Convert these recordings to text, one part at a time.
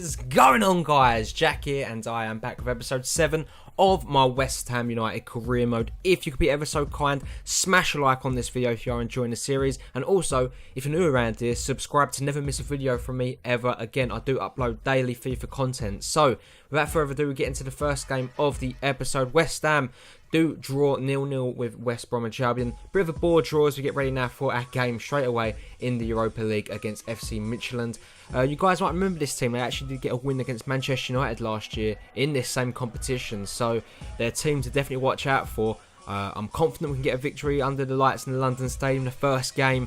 is going on, guys? Jack here, and I am back with episode 7 of my West Ham United career mode. If you could be ever so kind, smash a like on this video if you are enjoying the series, and also, if you're new around here, subscribe to never miss a video from me ever again. I do upload daily FIFA content. So, without further ado, we get into the first game of the episode. West Ham do draw 0-0 with West Bromwich Albion. Bit of a board draw as we get ready now for our game straight away in the Europa League against FC Midtjylland. You guys might remember this team. They actually did get a win against Manchester United last year in this same competition, so they're a team to definitely watch out for. I'm confident we can get a victory under the lights in the London Stadium, the first game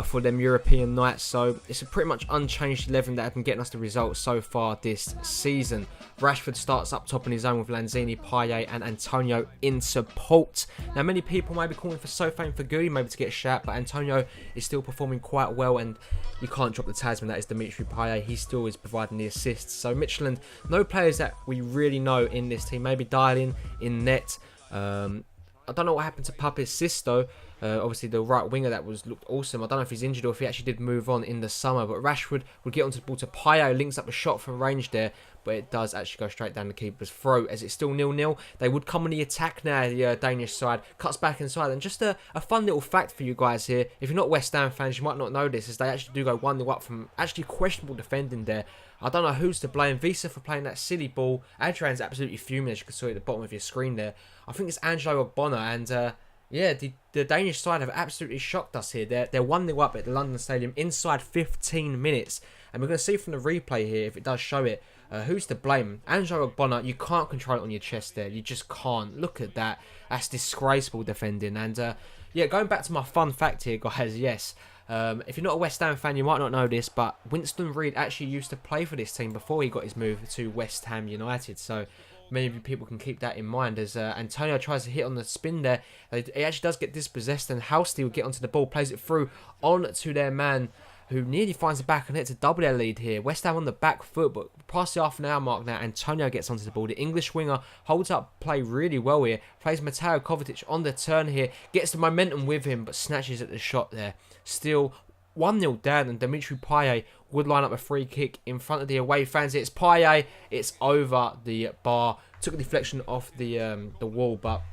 for them European nights. So it's a pretty much unchanged 11 that have been getting us the results so far this season. Rashford starts up top on his own with Lanzini, Payet and Antonio in support. Now many people may be calling for Sofane for Goody maybe to get a shout, but Antonio is still performing quite well, and you can't drop the talisman that is Dimitri Payet. He still is providing the assists. So Midtjylland, no players that we really know in this team. Maybe Dialing in net. I don't know what happened to Pape's Sisto. Obviously the right winger that looked awesome. I don't know if he's injured or if he actually did move on in the summer, but Rashford would get onto the ball to Payet, links up a shot from range there, but it does actually go straight down the keeper's throat as it's still 0-0. They would come on the attack now, the Danish side, cuts back inside. And just a fun little fact for you guys here, if you're not West Ham fans, you might not know this, is they actually do go 1-0 up from actually questionable defending there. I don't know who's to blame. Visa for playing that silly ball. Adrian's absolutely fuming, as you can see at the bottom of your screen there. I think it's Angelo Ogbonna, and yeah, the Danish side have absolutely shocked us here. They're 1-0 up at the London Stadium inside 15 minutes. And we're going to see from the replay here, if it does show it, who's to blame. Angelo Ogbonna, you can't control it on your chest there. You just can't. Look at that. That's disgraceful defending. And yeah, going back to my fun fact here, guys, yes. If you're not a West Ham fan, you might not know this, but Winston Reid actually used to play for this team before he got his move to West Ham United. So many of you people can keep that in mind as Antonio tries to hit on the spin there. He actually does get dispossessed, and Housty will get onto the ball, plays it through on to their man, who nearly finds the back and hits to double their lead here. West Ham on the back foot, but past the half an hour mark now, Antonio gets onto the ball. The English winger holds up play really well here. Plays Mateo Kovacic on the turn here. Gets the momentum with him, but snatches at the shot there. Still 1-0 down, and Dimitri Payet would line up a free kick in front of the away fans. It's Payet. It's over the bar. Took a deflection off the wall, but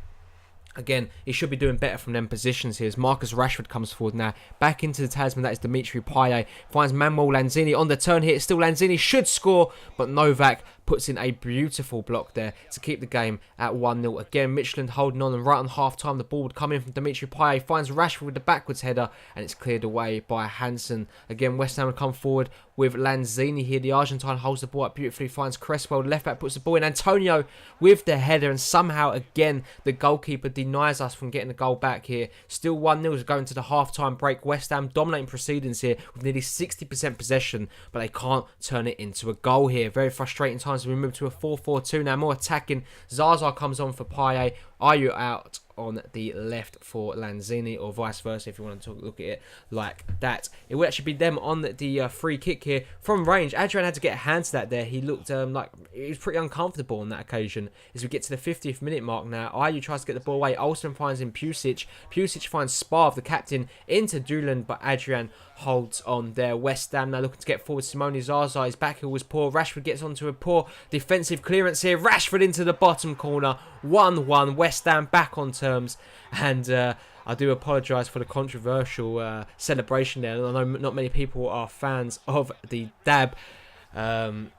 again, he should be doing better from them positions here as Marcus Rashford comes forward now. Back into the talisman, that is Dimitri Payet. Finds Manuel Lanzini on the turn here. It's still Lanzini, should score, but Novak puts in a beautiful block there to keep the game at 1-0. Again, Midtjylland holding on, and right on half-time, the ball would come in from Dimitri Payet. Finds Rashford with the backwards header, and it's cleared away by Hansen. Again, West Ham would come forward with Lanzini here. The Argentine holds the ball up beautifully, finds Cresswell. Left back puts the ball in. Antonio with the header, and somehow, again, the goalkeeper denies us from getting the goal back here. Still 1-0 to go into the half-time break. West Ham dominating proceedings here with nearly 60% possession, but they can't turn it into a goal here. Very frustrating times. We move to a 4-4-2 now, more attacking. Zaza comes on for Payet. Are you out on the left for Lanzini, or vice versa if you want to look at it like that? It would actually be them on the free kick here from range. Adrian had to get a hand to that there. He looked like he was pretty uncomfortable on that occasion. As we get to the 50th minute mark now, Ayew tries to get the ball away. Olsen finds in Pusic. Pusic finds Sparv, the captain, into Doolan, but Adrian holds on there. West Ham now looking to get forward. Simone Zaza, his back heel was poor. Rashford gets onto a poor defensive clearance here. Rashford into the bottom corner. 1-1. West Ham back on terms. And I do apologise for the controversial celebration there. I know not many people are fans of the dab. I'm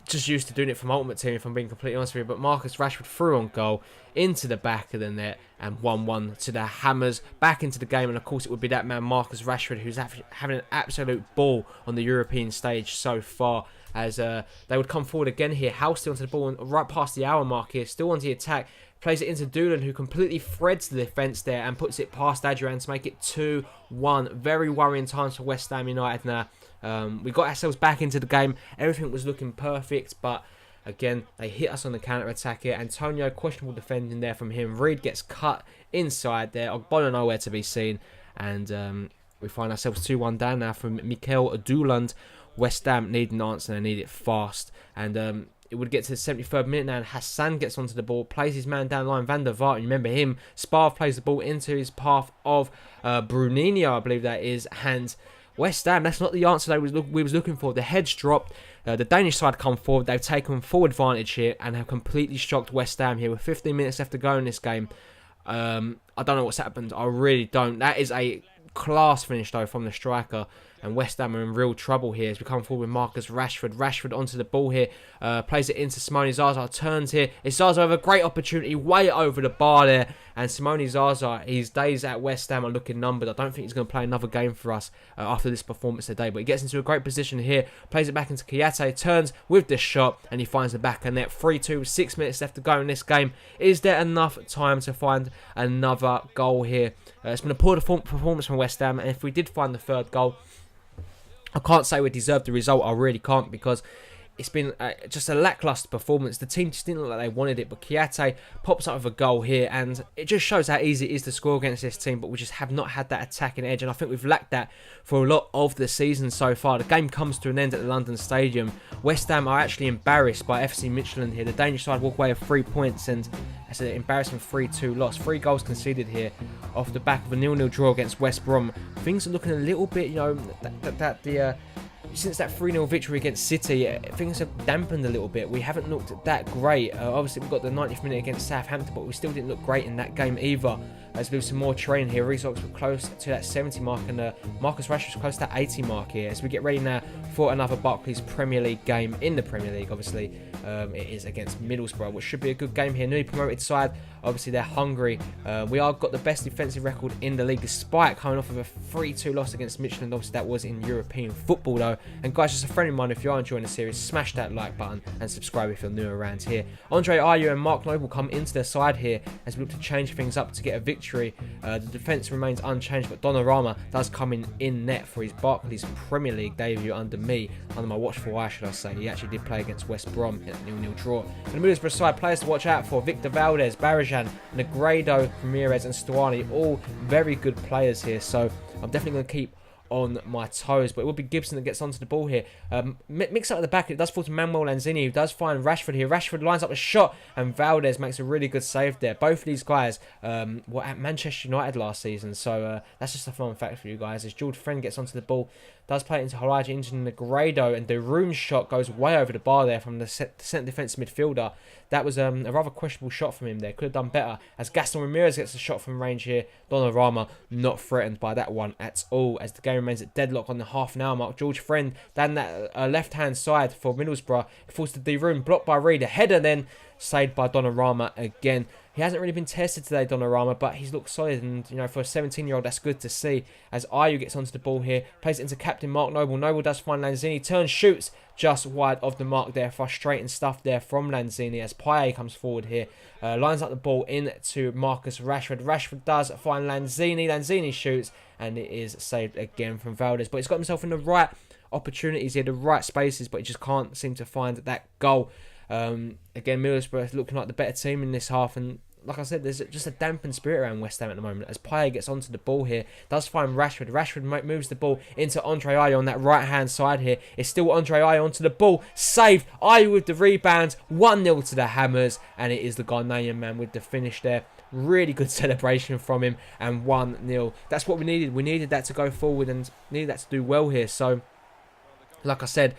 just used to doing it from Ultimate Team, if I'm being completely honest with you. But Marcus Rashford threw on goal into the back of the net, and 1-1 to the Hammers. Back into the game, and of course it would be that man Marcus Rashford, who's having an absolute ball on the European stage so far. As they would come forward again here. House still onto the ball, and right past the hour mark here, still on the attack. Plays it into Doolan, who completely threads the defence there and puts it past Adrian to make it 2-1. Very worrying times for West Ham United now. We got ourselves back into the game. Everything was looking perfect, but again, they hit us on the counter-attack here. Antonio, questionable defending there from him. Reid gets cut inside there. Ogbonna nowhere to be seen. And we find ourselves 2-1 down now from Mikel Dooland. West Ham need an answer, and they need it fast. And it would get to the 73rd minute now, and Hassan gets onto the ball, plays his man down the line, Van der Vaart, you remember him. Sparv plays the ball into his path of Bruninho, I believe that is, and West Ham, that's not the answer we was looking for. The heads dropped. The Danish side come forward. They've taken full advantage here and have completely shocked West Ham here with 15 minutes left to go in this game. I don't know what's happened. I really don't. That is a class finish though from the striker, and West Ham are in real trouble here as we come forward with Marcus Rashford. Rashford onto the ball here, plays it into Simone Zaza, turns here. It's Zaza with a great opportunity way over the bar there, and Simone Zaza, his days at West Ham are looking numbered. I don't think he's going to play another game for us after this performance today, but he gets into a great position here, plays it back into Kiyate, turns with this shot, and he finds the back of net. 3-2, 6 minutes left to go in this game. Is there enough time to find another goal here? It's been a poor performance from West Ham, and if we did find the third goal, I can't say we deserved the result. I really can't, because it's been just a lackluster performance. The team just didn't look like they wanted it, but Kiyate pops up with a goal here, and it just shows how easy it is to score against this team, but we just have not had that attacking edge, and I think we've lacked that for a lot of the season so far. The game comes to an end at the London Stadium. West Ham are actually embarrassed by FC Midtjylland here. The Danish side walk away with 3 points, and it's an embarrassing 3-2 loss. 3 goals conceded here off the back of a 0-0 draw against West Brom. Things are looking a little bit, since that 3-0 victory against City, things have dampened a little bit. We haven't looked that great. Obviously, we've got the 90th minute against Southampton, but we still didn't look great in that game either. As we do some more training here, Reece Ox were close to that 70 mark, and Marcus Rashford's close to that 80 mark here. As we get ready now for another Barclays Premier League game in the Premier League. Obviously, it is against Middlesbrough, which should be a good game here. Newly promoted side. Obviously, they're hungry. We are got the best defensive record in the league, despite coming off of a 3-2 loss against Midtjylland. Obviously, that was in European football, though. And guys, just a friendly reminder, if you are enjoying the series, smash that like button and subscribe if you're new around here. Andre Ayew and Mark Noble come into their side here as we look to change things up to get a victory. The defence remains unchanged, but Donnarumma does come in net for his Barclays Premier League debut under my watchful eye, should I say. He actually did play against West Brom in a 0-0 draw. And the Middlesbrough side, players to watch out for: Victor Valdez, Barajan, Negredo, Ramirez and Stuani, all very good players here, so I'm definitely going to keep on my toes. But it will be Gibson that gets onto the ball here. Mix up at the back. It does fall to Manuel Lanzini, who does find Rashford here. Rashford lines up a shot, and Valdez makes a really good save there. Both of these guys were at Manchester United last season, so that's just a fun fact for you guys. As George Friend gets onto the ball, does play it into Haraji, into Negredo, and the room shot goes way over the bar there from the centre defensive midfielder. That was a rather questionable shot from him there. Could have done better. As Gaston Ramirez gets a shot from range here, Donnarumma not threatened by that one at all, as the game remains at deadlock on the half-an-hour mark. George Friend down that left-hand side for Middlesbrough. It falls to the room, blocked by Reed. A header then saved by Donnarumma again. He hasn't really been tested today, Donnarumma, but he's looked solid, and for a 17-year-old, that's good to see. As Ayew gets onto the ball here, plays it into captain Mark Noble. Noble does find Lanzini, turns, shoots just wide of the mark there. Frustrating stuff there from Lanzini as Payet comes forward here, lines up the ball into Marcus Rashford. Rashford does find Lanzini. Lanzini shoots, and it is saved again from Valdez. But he's got himself in the right opportunities here, the right spaces, but he just can't seem to find that goal. Again, Middlesbrough is looking like the better team in this half, and like I said, there's just a dampened spirit around West Ham at the moment. As Payet gets onto the ball here, does find Rashford. Rashford moves the ball into Andre Ayew on that right-hand side here. It's still Andre Ayew onto the ball. Saved. Ayew with the rebound. 1-0 to the Hammers, and it is the Ghanaian man with the finish there. Really good celebration from him, and 1-0. That's what we needed. We needed that to go forward and needed that to do well here. So, like I said,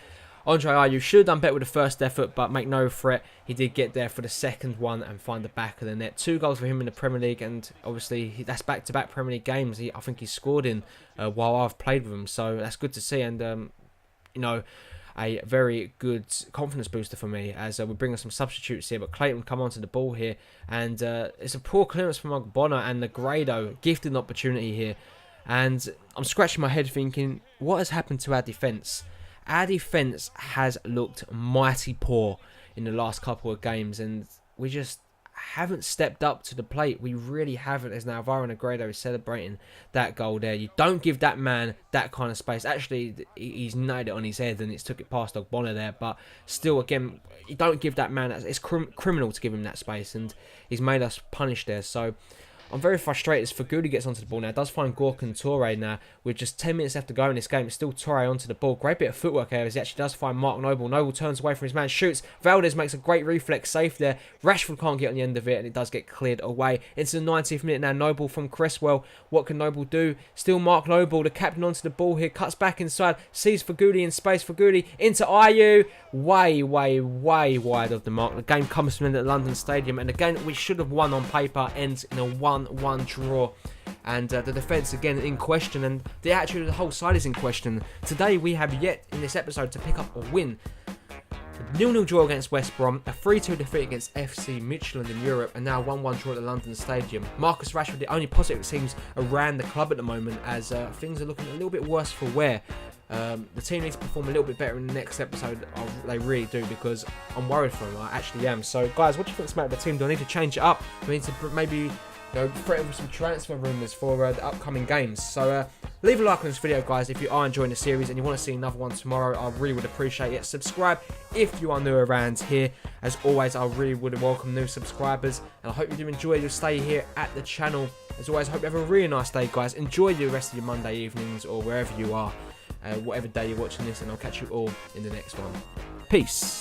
Andre Ayew should have done better with the first effort, but make no threat. He did get there for the second one and find the back of the net. 2 goals for him in the Premier League, and obviously that's back-to-back Premier League games. I think he scored in while I've played with him, so that's good to see. And a very good confidence booster for me as we bring in some substitutes here. But Clayton come onto the ball here, and it's a poor clearance from Ogbonna, and Negredo gifted an opportunity here. And I'm scratching my head thinking, what has happened to our defence? Our defence has looked mighty poor in the last couple of games, and we just haven't stepped up to the plate. We really haven't, as now Alvaro Negredo is celebrating that goal there. You don't give that man that kind of space. Actually, he's nailed it on his head, and it's took it past Ogbonna there, but still, again, you don't give that man, it's criminal to give him that space, and he's made us punish there. So I'm very frustrated as Faguli gets onto the ball now. Does find Gorkan Toure now with just 10 minutes left to go in this game. It's still Toure onto the ball. Great bit of footwork here as he actually does find Mark Noble. Noble turns away from his man, shoots. Valdez makes a great reflex save there. Rashford can't get on the end of it, and it does get cleared away. Into the 90th minute now. Noble from Cresswell. What can Noble do? Still Mark Noble, the captain, onto the ball here. Cuts back inside. Sees Faguli in space. Faguli into Ayew. Way wide of the mark. The game comes from the London Stadium, and the game that we should have won on paper ends in a 1-1 draw. And the defence again in question, and the attitude of the whole side is in question. Today we have yet in this episode to pick up a win. A 0-0 draw against West Brom, a 3-2 defeat against FC Midtjylland in Europe, and now a 1-1 draw at the London Stadium. Marcus Rashford, the only positive it seems around the club at the moment, as things are looking a little bit worse for wear. The team needs to perform a little bit better in the next episode. They really do, because I'm worried for them. I actually am. So, guys, what do you think about the team? Do I need to change it up? Do I need to maybe threaten with some transfer rumours for the upcoming games? So, leave a like on this video, guys, if you are enjoying the series and you want to see another one tomorrow. I really would appreciate it. Subscribe if you are new around here. As always, I really would welcome new subscribers, and I hope you do enjoy your stay here at the channel. As always, I hope you have a really nice day, guys. Enjoy the rest of your Monday evenings or wherever you are. Whatever day you're watching this, and I'll catch you all in the next one. Peace.